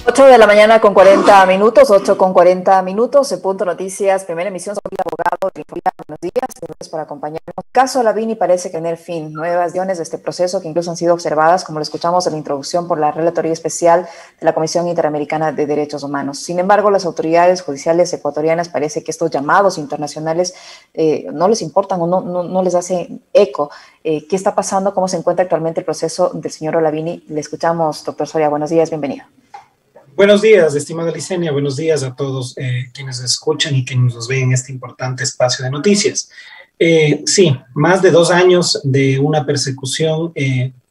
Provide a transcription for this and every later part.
8 de la mañana con 40 minutos, 8 con 40 minutos, en Punto Noticias, primera emisión, soy el abogado de Informa. Buenos días, gracias por acompañarnos. El caso Olavini parece tener fin, nuevas versiones de este proceso que incluso han sido observadas, como lo escuchamos en la introducción, por la Relatoría Especial de la Comisión Interamericana de Derechos Humanos. Sin embargo, las autoridades judiciales ecuatorianas parece que estos llamados internacionales no les importan o no les hacen eco. ¿Qué está pasando? ¿Cómo se encuentra actualmente el proceso del señor Olavini? Le escuchamos, doctor Soria. Buenos días, bienvenido. Buenos días, estimada Licenia, buenos días a todos quienes escuchan y quienes nos ven en este importante espacio de noticias. Sí, más de 2 años de una persecución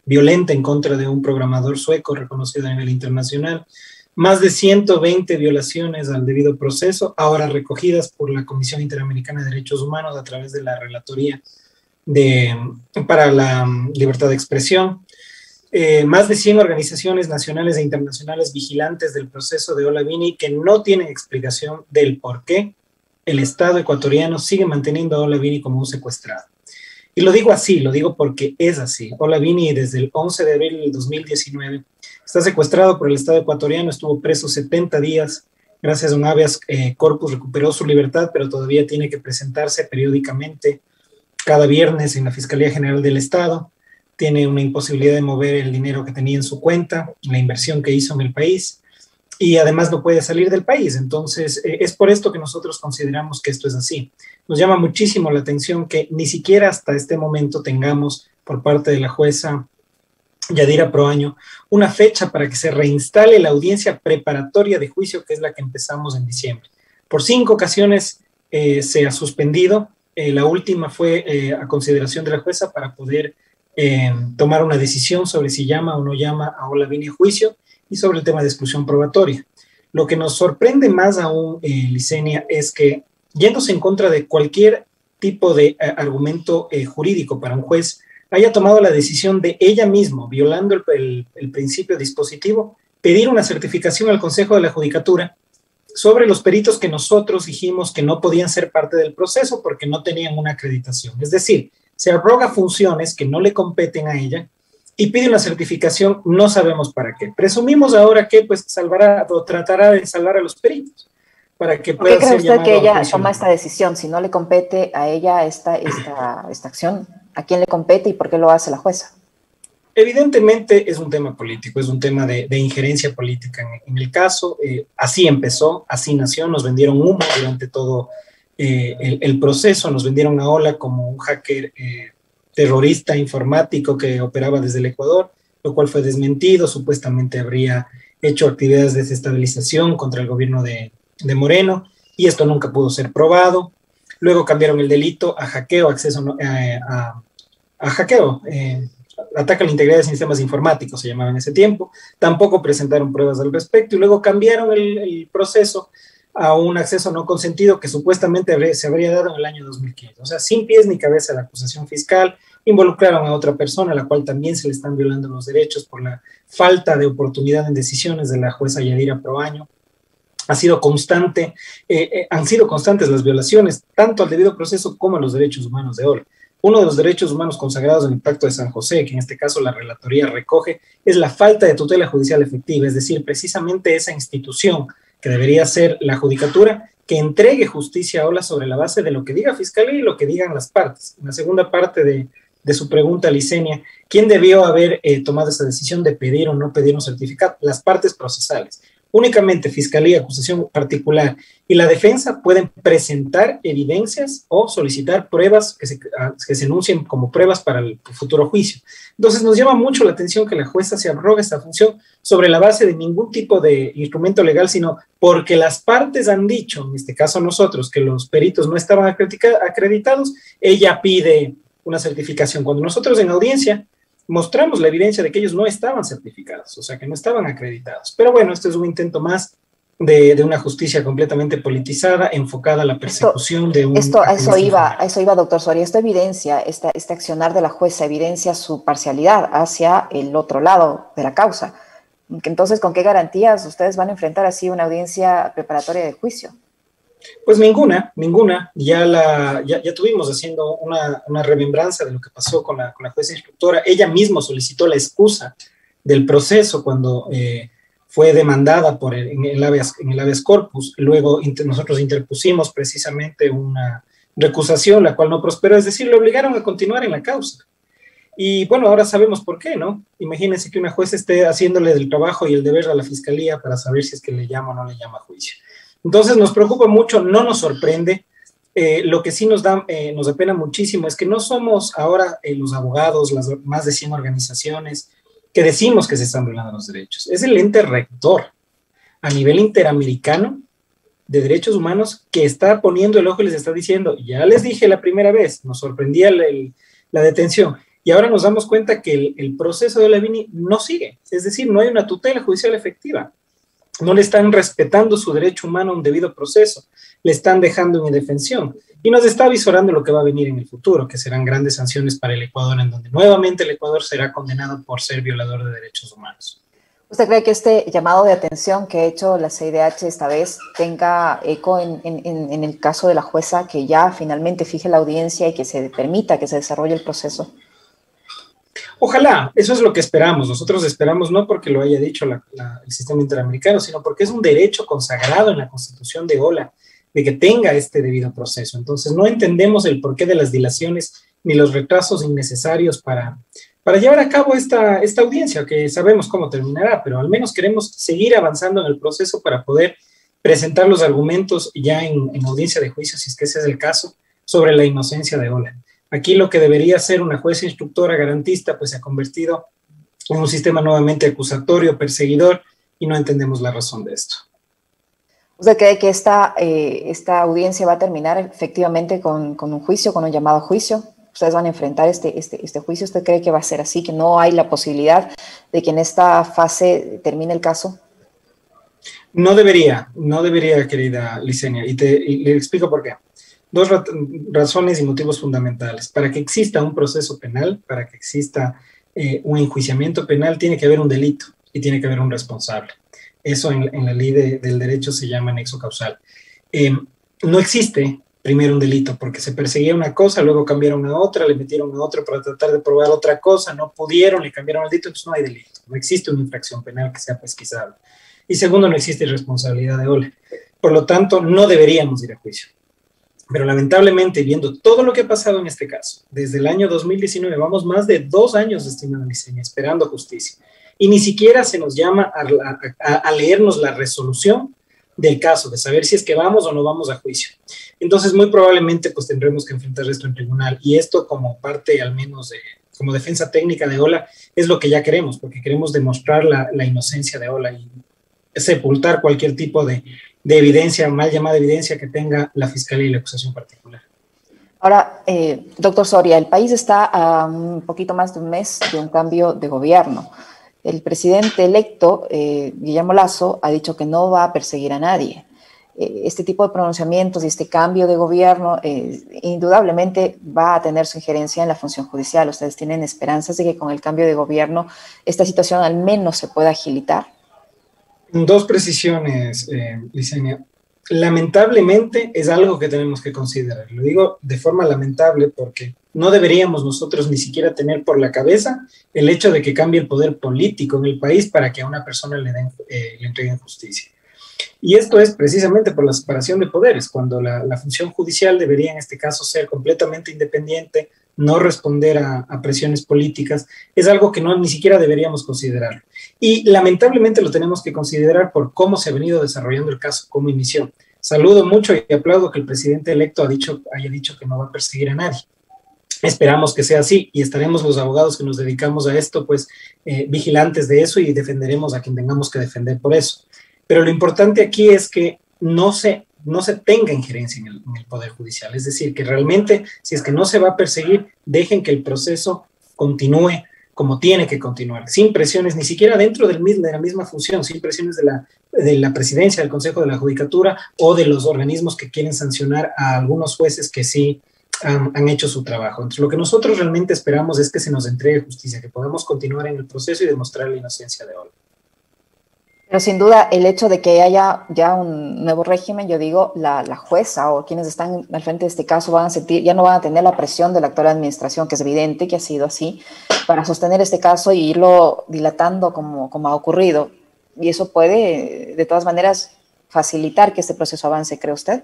violenta en contra de un programador sueco reconocido a nivel internacional, más de 120 violaciones al debido proceso, ahora recogidas por la Comisión Interamericana de Derechos Humanos a través de la Relatoría para la Libertad de Expresión. Más de 100 organizaciones nacionales e internacionales vigilantes del proceso de Olavini que no tienen explicación del por qué el Estado ecuatoriano sigue manteniendo a Olavini como un secuestrado. Y lo digo así, lo digo porque es así. Olavini desde el 11 de abril del 2019 está secuestrado por el Estado ecuatoriano, estuvo preso 70 días, gracias a un habeas corpus recuperó su libertad, pero todavía tiene que presentarse periódicamente cada viernes en la Fiscalía General del Estado. Tiene una imposibilidad de mover el dinero que tenía en su cuenta, la inversión que hizo en el país, y además no puede salir del país. Entonces, es por esto que nosotros consideramos que esto es así. Nos llama muchísimo la atención que ni siquiera hasta este momento tengamos por parte de la jueza Yadira Proaño una fecha para que se reinstale la audiencia preparatoria de juicio, que es la que empezamos en diciembre. Por 5 ocasiones se ha suspendido. La última fue a consideración de la jueza para poder tomar una decisión sobre si llama o no llama a Olavini a juicio y sobre el tema de exclusión probatoria. Lo que nos sorprende más aún, Licenia, es que yéndose en contra de cualquier tipo de argumento jurídico para un juez, haya tomado la decisión de ella misma, violando el principio dispositivo, pedir una certificación al Consejo de la Judicatura sobre los peritos que nosotros dijimos que no podían ser parte del proceso porque no tenían una acreditación. Es decir, se abroga funciones que no le competen a ella y pide una certificación, no sabemos para qué. Presumimos ahora que pues salvará o tratará de salvar a los peritos para que pueda ser llamado. ¿Por qué cree usted que ella toma esta decisión? Si no le compete a ella esta acción, ¿a quién le compete y por qué lo hace la jueza? Evidentemente es un tema político, es un tema de injerencia política en el caso. Así empezó, así nació, nos vendieron humo durante todo el proceso, nos vendieron a Ola como un hacker terrorista informático que operaba desde el Ecuador, lo cual fue desmentido. Supuestamente habría hecho actividades de desestabilización contra el gobierno de Moreno, y esto nunca pudo ser probado. Luego cambiaron el delito a hackeo, ataque a la integridad de sistemas informáticos, se llamaba en ese tiempo. Tampoco presentaron pruebas al respecto, y luego cambiaron el proceso a un acceso no consentido que supuestamente se habría dado en el año 2015. O sea, sin pies ni cabeza la acusación fiscal. Involucraron a otra persona, a la cual también se le están violando los derechos por la falta de oportunidad en decisiones de la jueza Yadira Proaño. Han sido constantes las violaciones, tanto al debido proceso como a los derechos humanos de Ola. Uno de los derechos humanos consagrados en el Pacto de San José, que en este caso la Relatoría recoge, es la falta de tutela judicial efectiva, es decir, precisamente esa institución que debería ser la Judicatura, que entregue justicia a Ola sobre la base de lo que diga Fiscalía y lo que digan las partes. En la segunda parte de su pregunta, Licenia, ¿quién debió haber tomado esa decisión de pedir o no pedir un certificado? Las partes procesales. Únicamente Fiscalía, acusación particular y la defensa pueden presentar evidencias o solicitar pruebas que se enuncien como pruebas para el futuro juicio. Entonces nos llama mucho la atención que la jueza se abrogue esta función sobre la base de ningún tipo de instrumento legal, sino porque las partes han dicho, en este caso nosotros, que los peritos no estaban acreditados. Ella pide una certificación, cuando nosotros en audiencia mostramos la evidencia de que ellos no estaban certificados, o sea, que no estaban acreditados. Pero bueno, esto es un intento más de una justicia completamente politizada, enfocada a la persecución de un... A eso iba, doctor Soria. Esta evidencia, este accionar de la jueza evidencia su parcialidad hacia el otro lado de la causa. Entonces, ¿con qué garantías ustedes van a enfrentar así una audiencia preparatoria de juicio? Pues ninguna. Ya tuvimos haciendo una remembranza de lo que pasó con la jueza instructora. Ella misma solicitó la excusa del proceso cuando fue demandada en el habeas corpus. Luego nosotros interpusimos precisamente una recusación, la cual no prosperó, es decir, le obligaron a continuar en la causa. Y bueno, ahora sabemos por qué, ¿no? Imagínense que una jueza esté haciéndole del trabajo y el deber a la fiscalía para saber si es que le llama o no le llama a juicio. Entonces nos preocupa mucho, no nos sorprende. Lo que sí nos da pena muchísimo es que no somos ahora los abogados, las más de 100 organizaciones que decimos que se están violando los derechos. Es el ente rector a nivel interamericano de derechos humanos que está poniendo el ojo y les está diciendo, ya les dije la primera vez, nos sorprendía la detención, y ahora nos damos cuenta que el proceso de Olavini no sigue, es decir, no hay una tutela judicial efectiva. No le están respetando su derecho humano a un debido proceso, le están dejando en indefensión y nos está avisorando lo que va a venir en el futuro, que serán grandes sanciones para el Ecuador, en donde nuevamente el Ecuador será condenado por ser violador de derechos humanos. ¿Usted cree que este llamado de atención que ha hecho la CIDH esta vez tenga eco en el caso de la jueza, que ya finalmente fije la audiencia y que se permita que se desarrolle el proceso? Ojalá, eso es lo que esperamos. Nosotros esperamos no porque lo haya dicho el sistema interamericano, sino porque es un derecho consagrado en la Constitución de OLA, de que tenga este debido proceso. Entonces no entendemos el porqué de las dilaciones ni los retrasos innecesarios para llevar a cabo esta audiencia, que sabemos cómo terminará, pero al menos queremos seguir avanzando en el proceso para poder presentar los argumentos ya en audiencia de juicio, si es que ese es el caso, sobre la inocencia de OLA. Aquí lo que debería ser una jueza instructora garantista, pues se ha convertido en un sistema nuevamente acusatorio, perseguidor, y no entendemos la razón de esto. ¿Usted cree que esta audiencia va a terminar efectivamente con un juicio, con un llamado a juicio? ¿Ustedes van a enfrentar este juicio? ¿Usted cree que va a ser así, que no hay la posibilidad de que en esta fase termine el caso? No debería, querida Licenia, y le explico por qué. Dos razones y motivos fundamentales. Para que exista un proceso penal, para que exista un enjuiciamiento penal, tiene que haber un delito y tiene que haber un responsable. Eso en la ley del derecho se llama nexo causal. No existe primero un delito porque se perseguía una cosa, luego cambiaron a otra, le metieron a otra para tratar de probar otra cosa, no pudieron, le cambiaron el delito, entonces no hay delito. No existe una infracción penal que sea pesquisable. Y segundo, no existe responsabilidad de OLA. Por lo tanto, no deberíamos ir a juicio. Pero lamentablemente, viendo todo lo que ha pasado en este caso, desde el año 2019, vamos más de 2 años, estimada Licenia, esperando justicia. Y ni siquiera se nos llama a leernos la resolución del caso, de saber si es que vamos o no vamos a juicio. Entonces, muy probablemente, pues tendremos que enfrentar esto en tribunal. Y esto, como parte, al menos, como defensa técnica de OLA, es lo que ya queremos, porque queremos demostrar la inocencia de OLA y sepultar cualquier tipo de evidencia, mal llamada evidencia, que tenga la fiscalía y la acusación particular. Ahora, doctor Soria, el país está a un poquito más de un mes de un cambio de gobierno. El presidente electo, Guillermo Lasso, ha dicho que no va a perseguir a nadie. Este tipo de pronunciamientos y este cambio de gobierno indudablemente va a tener su injerencia en la función judicial. ¿Ustedes tienen esperanzas de que con el cambio de gobierno esta situación al menos se pueda agilitar? Dos precisiones, Licenia. Lamentablemente es algo que tenemos que considerar. Lo digo de forma lamentable porque no deberíamos nosotros ni siquiera tener por la cabeza el hecho de que cambie el poder político en el país para que a una persona le entreguen justicia. Y esto es precisamente por la separación de poderes, cuando la función judicial debería en este caso ser completamente independiente, no responder a presiones políticas, es algo que ni siquiera deberíamos considerar. Y lamentablemente lo tenemos que considerar por cómo se ha venido desarrollando el caso, cómo inició. Saludo mucho y aplaudo que el presidente electo haya dicho que no va a perseguir a nadie. Esperamos que sea así y estaremos los abogados que nos dedicamos a esto, pues vigilantes de eso y defenderemos a quien tengamos que defender por eso. Pero lo importante aquí es que no se tenga injerencia en el Poder Judicial. Es decir, que realmente, si es que no se va a perseguir, dejen que el proceso continúe como tiene que continuar, sin presiones, ni siquiera dentro de la misma función, sin presiones de la presidencia, del Consejo de la Judicatura o de los organismos que quieren sancionar a algunos jueces que sí han hecho su trabajo. Entonces, lo que nosotros realmente esperamos es que se nos entregue justicia, que podamos continuar en el proceso y demostrar la inocencia de Olga. Pero sin duda el hecho de que haya ya un nuevo régimen, yo digo, la jueza o quienes están al frente de este caso van a sentir, ya no van a tener la presión de la actual administración, que es evidente que ha sido así, para sostener este caso y irlo dilatando como ha ocurrido. y eso puede, de todas maneras, facilitar que este proceso avance, ¿cree usted?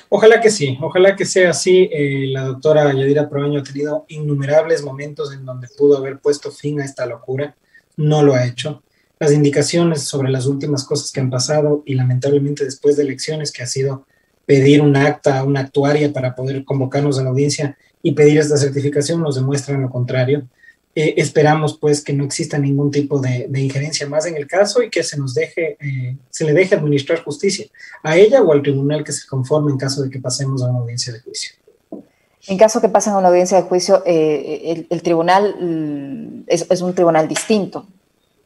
Ojalá que sí, ojalá que sea así. La doctora Yadira Proaño ha tenido innumerables momentos en donde pudo haber puesto fin a esta locura, no lo ha hecho. Las indicaciones sobre las últimas cosas que han pasado y lamentablemente después de elecciones, que ha sido pedir un acta, una actuaria para poder convocarnos a la audiencia y pedir esta certificación, nos demuestran lo contrario. Esperamos pues que no exista ningún tipo de injerencia más en el caso y que se nos deje, se le deje administrar justicia a ella o al tribunal que se conforme en caso de que pasemos a una audiencia de juicio. En caso que pasen a una audiencia de juicio, el tribunal es un tribunal distinto.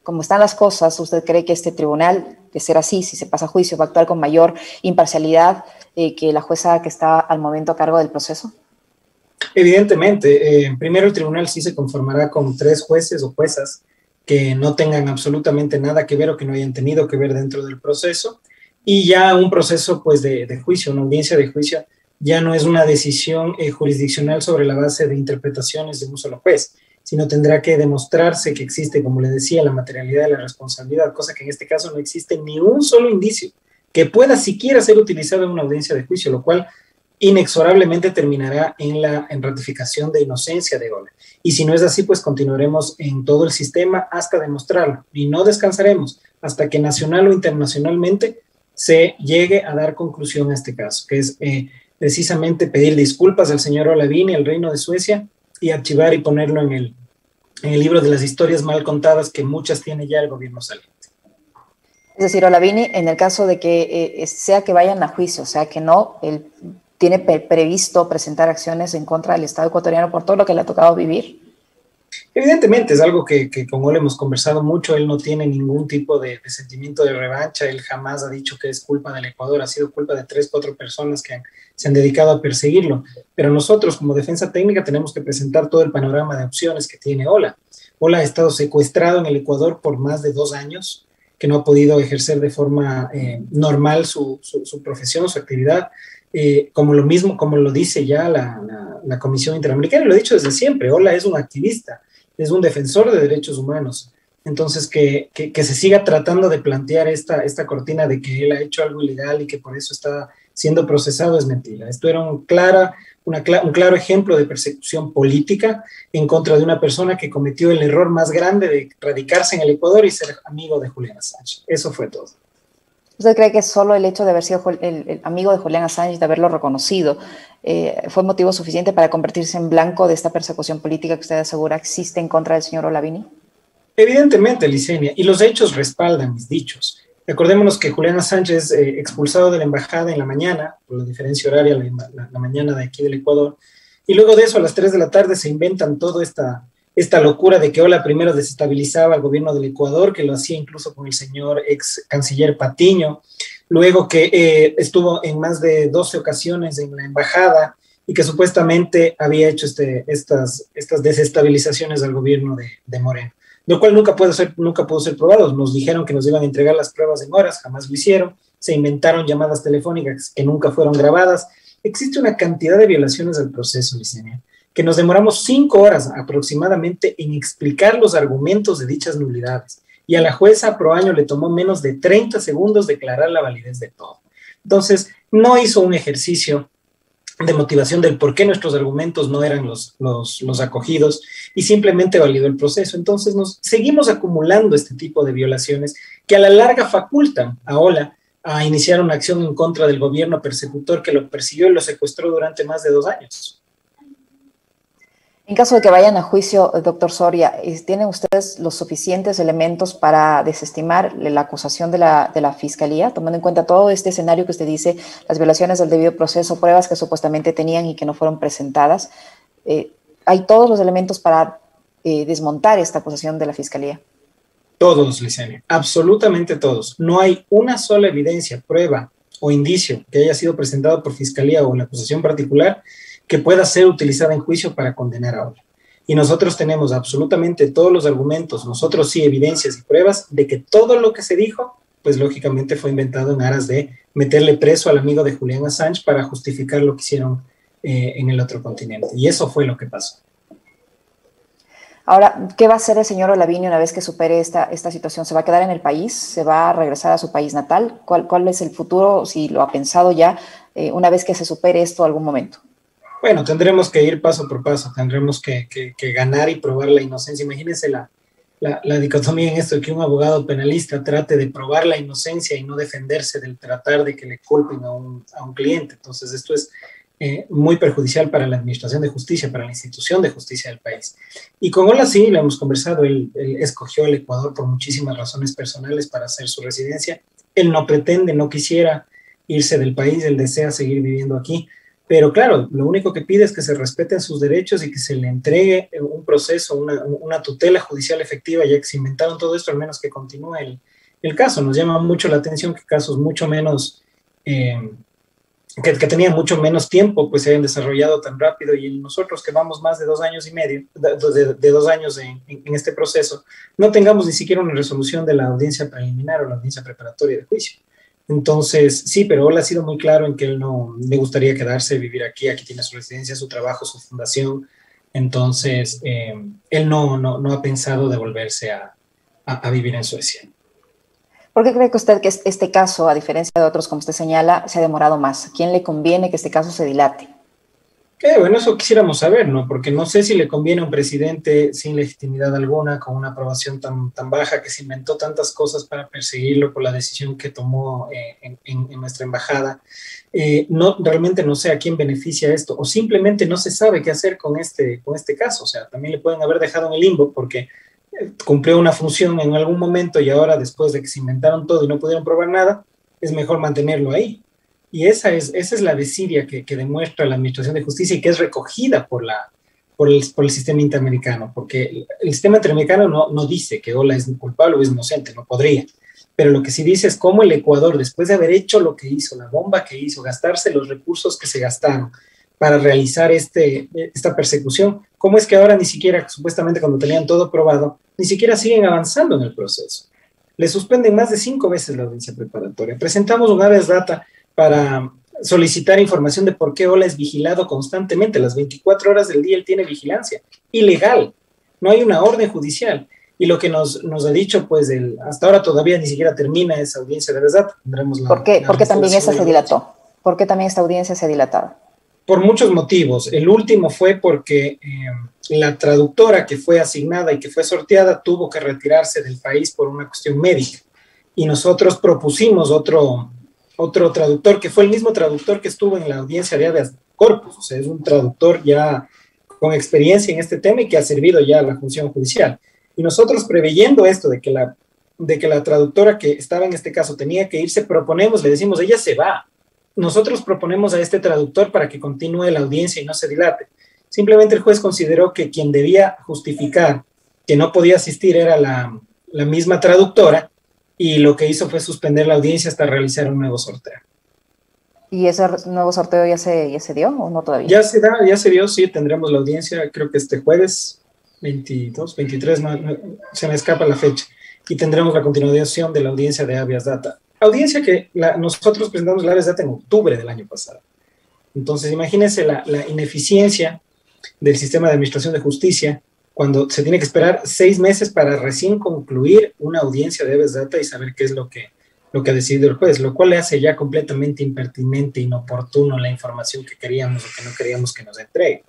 Como están las cosas, ¿usted cree que este tribunal, de ser así, si se pasa a juicio, va a actuar con mayor imparcialidad que la jueza que está al momento a cargo del proceso? Evidentemente, primero el tribunal sí se conformará con 3 jueces o juezas que no tengan absolutamente nada que ver o que no hayan tenido que ver dentro del proceso, y ya un proceso pues de juicio, una audiencia de juicio, ya no es una decisión jurisdiccional sobre la base de interpretaciones de un solo juez, sino tendrá que demostrarse que existe, como le decía, la materialidad de la responsabilidad, cosa que en este caso no existe ni un solo indicio que pueda siquiera ser utilizado en una audiencia de juicio, lo cual inexorablemente terminará en ratificación de inocencia de Ola. Y si no es así, pues continuaremos en todo el sistema hasta demostrarlo, y no descansaremos hasta que nacional o internacionalmente se llegue a dar conclusión a este caso, que es precisamente pedir disculpas al señor Olavini, al Reino de Suecia, y archivar y ponerlo en el libro de las historias mal contadas, que muchas tiene ya el gobierno saliente. Es decir, Olavini, en el caso de que sea que vayan a juicio, sea que no, él tiene previsto presentar acciones en contra del Estado ecuatoriano por todo lo que le ha tocado vivir. Evidentemente es algo que con él hemos conversado mucho. Él no tiene ningún tipo de sentimiento de revancha. Él jamás ha dicho que es culpa del Ecuador, ha sido culpa de 3, 4 personas que se han dedicado a perseguirlo. Pero nosotros como defensa técnica tenemos que presentar todo el panorama de opciones que tiene Ola. Ola ha estado secuestrado en el Ecuador por más de 2 años, que no ha podido ejercer de forma normal su profesión, su actividad. Como lo dice ya la Comisión Interamericana, lo he dicho desde siempre, Ola es un activista, es un defensor de derechos humanos. Entonces, que se siga tratando de plantear esta cortina de que él ha hecho algo ilegal y que por eso está siendo procesado es mentira. Esto era un claro ejemplo de persecución política en contra de una persona que cometió el error más grande de radicarse en el Ecuador y ser amigo de Julian Assange. Eso fue todo. ¿Usted cree que solo el hecho de haber sido el amigo de Julian Assange, de haberlo reconocido, fue motivo suficiente para convertirse en blanco de esta persecución política que usted asegura existe en contra del señor Olavini? Evidentemente, Licenia, y los hechos respaldan mis dichos. Recordémonos que Julian Assange es expulsado de la embajada en la mañana, por la diferencia horaria, la mañana de aquí del Ecuador, y luego de eso a las 3 de la tarde se inventan toda esta locura de que Ola primero desestabilizaba al gobierno del Ecuador, que lo hacía incluso con el señor ex canciller Patiño, luego que estuvo en más de 12 ocasiones en la embajada y que supuestamente había hecho estas desestabilizaciones al gobierno de Moreno, lo cual nunca pudo ser probado. Nos dijeron que nos iban a entregar las pruebas en horas, jamás lo hicieron, se inventaron llamadas telefónicas que nunca fueron grabadas. Existe una cantidad de violaciones al proceso, Licenia, que nos demoramos 5 horas aproximadamente en explicar los argumentos de dichas nulidades, y a la jueza Proaño le tomó menos de 30 segundos declarar la validez de todo. Entonces, no hizo un ejercicio de motivación del por qué nuestros argumentos no eran los acogidos, y simplemente validó el proceso. Entonces, nos seguimos acumulando este tipo de violaciones que a la larga facultan a Ola a iniciar una acción en contra del gobierno persecutor que lo persiguió y lo secuestró durante más de 2 años. En caso de que vayan a juicio, doctor Soria, ¿tienen ustedes los suficientes elementos para desestimar la acusación de la Fiscalía, tomando en cuenta todo este escenario que usted dice, las violaciones del debido proceso, pruebas que supuestamente tenían y que no fueron presentadas? ¿Hay todos los elementos para desmontar esta acusación de la Fiscalía? Todos, Licenia, absolutamente todos. No hay una sola evidencia, prueba o indicio que haya sido presentado por Fiscalía o la acusación particular que pueda ser utilizada en juicio para condenar a Ola. Y nosotros tenemos absolutamente todos los argumentos, nosotros sí, evidencias y pruebas de que todo lo que se dijo, pues lógicamente fue inventado en aras de meterle preso al amigo de Julian Assange para justificar lo que hicieron en el otro continente. Y eso fue lo que pasó. Ahora, ¿qué va a hacer el señor Olavini una vez que supere esta situación? ¿Se va a quedar en el país? ¿Se va a regresar a su país natal? ¿Cuál es el futuro, si lo ha pensado ya, una vez que se supere esto algún momento? Bueno, tendremos que ir paso por paso, tendremos que ganar y probar la inocencia. Imagínense la dicotomía en esto, que un abogado penalista trate de probar la inocencia y no defenderse del tratar de que le culpen a un cliente. Entonces, esto es muy perjudicial para la administración de justicia, para la institución de justicia del país. Y con Ola sí, lo hemos conversado, él escogió el Ecuador por muchísimas razones personales para hacer su residencia. Él no pretende, no quisiera irse del país, él desea seguir viviendo aquí. Pero claro, lo único que pide es que se respeten sus derechos y que se le entregue un proceso, una tutela judicial efectiva, ya que se inventaron todo esto, al menos que continúe el caso. Nos llama mucho la atención que casos mucho menos, que tenían mucho menos tiempo, pues se hayan desarrollado tan rápido, y nosotros que vamos más de 2 años y medio, de 2 años en este proceso, no tengamos ni siquiera una resolución de la audiencia preliminar o la audiencia preparatoria de juicio. Entonces, sí, pero él ha sido muy claro en que él no le gustaría quedarse, vivir aquí, aquí tiene su residencia, su trabajo, su fundación. Entonces, él no ha pensado devolverse a vivir en Suecia. ¿Por qué cree que usted que este caso, a diferencia de otros, como usted señala, se ha demorado más? ¿A quién le conviene que este caso se dilate? Bueno, eso quisiéramos saber, ¿no? Porque no sé si le conviene a un presidente sin legitimidad alguna, con una aprobación tan baja, que se inventó tantas cosas para perseguirlo por la decisión que tomó en nuestra embajada. Realmente no sé a quién beneficia esto, o simplemente no se sabe qué hacer con este caso. O sea, también le pueden haber dejado en el limbo porque cumplió una función en algún momento, y ahora, después de que se inventaron todo y no pudieron probar nada, es mejor mantenerlo ahí. Y esa es la desidia que demuestra la Administración de Justicia, y que es recogida por el sistema interamericano, porque el sistema interamericano no dice que Ola es culpable o es inocente, no podría. Pero lo que sí dice es cómo el Ecuador, después de haber hecho lo que hizo, la bomba que hizo, gastarse los recursos que se gastaron para realizar esta persecución, cómo es que ahora ni siquiera, supuestamente cuando tenían todo probado, ni siquiera siguen avanzando en el proceso. Le suspenden más de 5 veces la audiencia preparatoria. Presentamos un habeas data para solicitar información de por qué Ola es vigilado constantemente. Las 24 horas del día él tiene vigilancia ilegal, no hay una orden judicial. Y lo que nos ha dicho, pues hasta ahora todavía ni siquiera termina esa audiencia de verdad. ¿Por qué también esa se dilató? ¿Por qué también esta audiencia se ha dilatado? Por muchos motivos. El último fue porque la traductora que fue asignada y que fue sorteada tuvo que retirarse del país por una cuestión médica. Y nosotros propusimos otro traductor, que fue el mismo traductor que estuvo en la audiencia de habeas corpus. O sea, es un traductor ya con experiencia en este tema y que ha servido ya a la función judicial. Y nosotros, preveyendo esto de que la traductora que estaba en este caso tenía que irse, le decimos, ella se va. Nosotros proponemos a este traductor para que continúe la audiencia y no se dilate. Simplemente el juez consideró que quien debía justificar que no podía asistir era la misma traductora, y lo que hizo fue suspender la audiencia hasta realizar un nuevo sorteo. ¿Y ese nuevo sorteo ya se dio o no todavía? Ya se dio, sí, tendremos la audiencia, creo que este jueves, 22, 23, se me escapa la fecha, y tendremos la continuación de la audiencia de habeas data. Audiencia que nosotros presentamos la habeas data en octubre del año pasado. Entonces, imagínense la ineficiencia del sistema de administración de justicia, cuando se tiene que esperar 6 meses para recién concluir una audiencia de habeas data y saber qué es lo que ha decidido el juez, lo cual le hace ya completamente impertinente, inoportuno la información que queríamos o que no queríamos que nos entregue.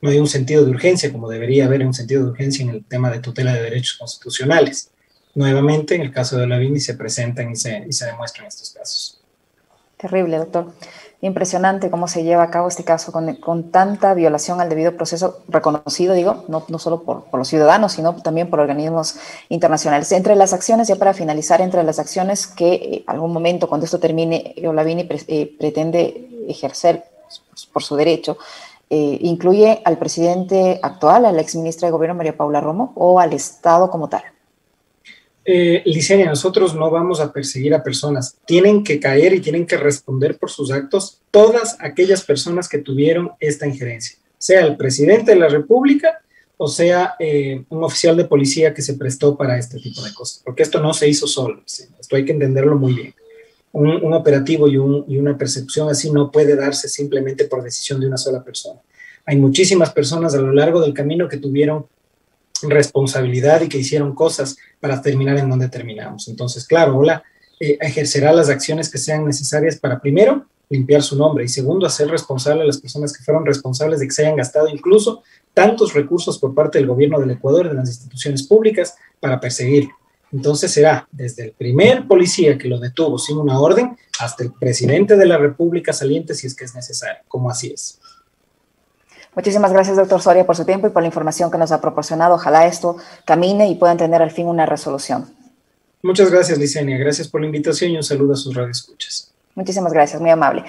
No hay un sentido de urgencia, como debería haber un sentido de urgencia en el tema de tutela de derechos constitucionales. Nuevamente, en el caso de Olavini, se presentan y se demuestran estos casos. Terrible, doctor. Impresionante cómo se lleva a cabo este caso con tanta violación al debido proceso reconocido, digo, no solo por los ciudadanos, sino también por organismos internacionales. Entre las acciones, ya para finalizar, entre las acciones que algún momento, cuando esto termine, Olavini pretende ejercer por su derecho, ¿incluye al presidente actual, a la exministra de Gobierno María Paula Romo, o al Estado como tal? Licenia, nosotros no vamos a perseguir a personas. Tienen que caer y tienen que responder por sus actos todas aquellas personas que tuvieron esta injerencia, sea el presidente de la República o sea un oficial de policía que se prestó para este tipo de cosas, porque esto no se hizo solo, esto hay que entenderlo muy bien. Un operativo y una persecución así no puede darse simplemente por decisión de una sola persona. Hay muchísimas personas a lo largo del camino que tuvieron responsabilidad y que hicieron cosas para terminar en donde terminamos. Entonces, claro, Ola ejercerá las acciones que sean necesarias para, primero, limpiar su nombre y segundo, hacer responsable a las personas que fueron responsables de que se hayan gastado incluso tantos recursos por parte del gobierno del Ecuador, de las instituciones públicas, para perseguirlo. Entonces será desde el primer policía que lo detuvo sin una orden hasta el presidente de la República saliente si es que es necesario, como así es. Muchísimas gracias, doctor Soria, por su tiempo y por la información que nos ha proporcionado. Ojalá esto camine y puedan tener al fin una resolución. Muchas gracias, Licenia. Gracias por la invitación y un saludo a sus radioescuchas. Muchísimas gracias, muy amable.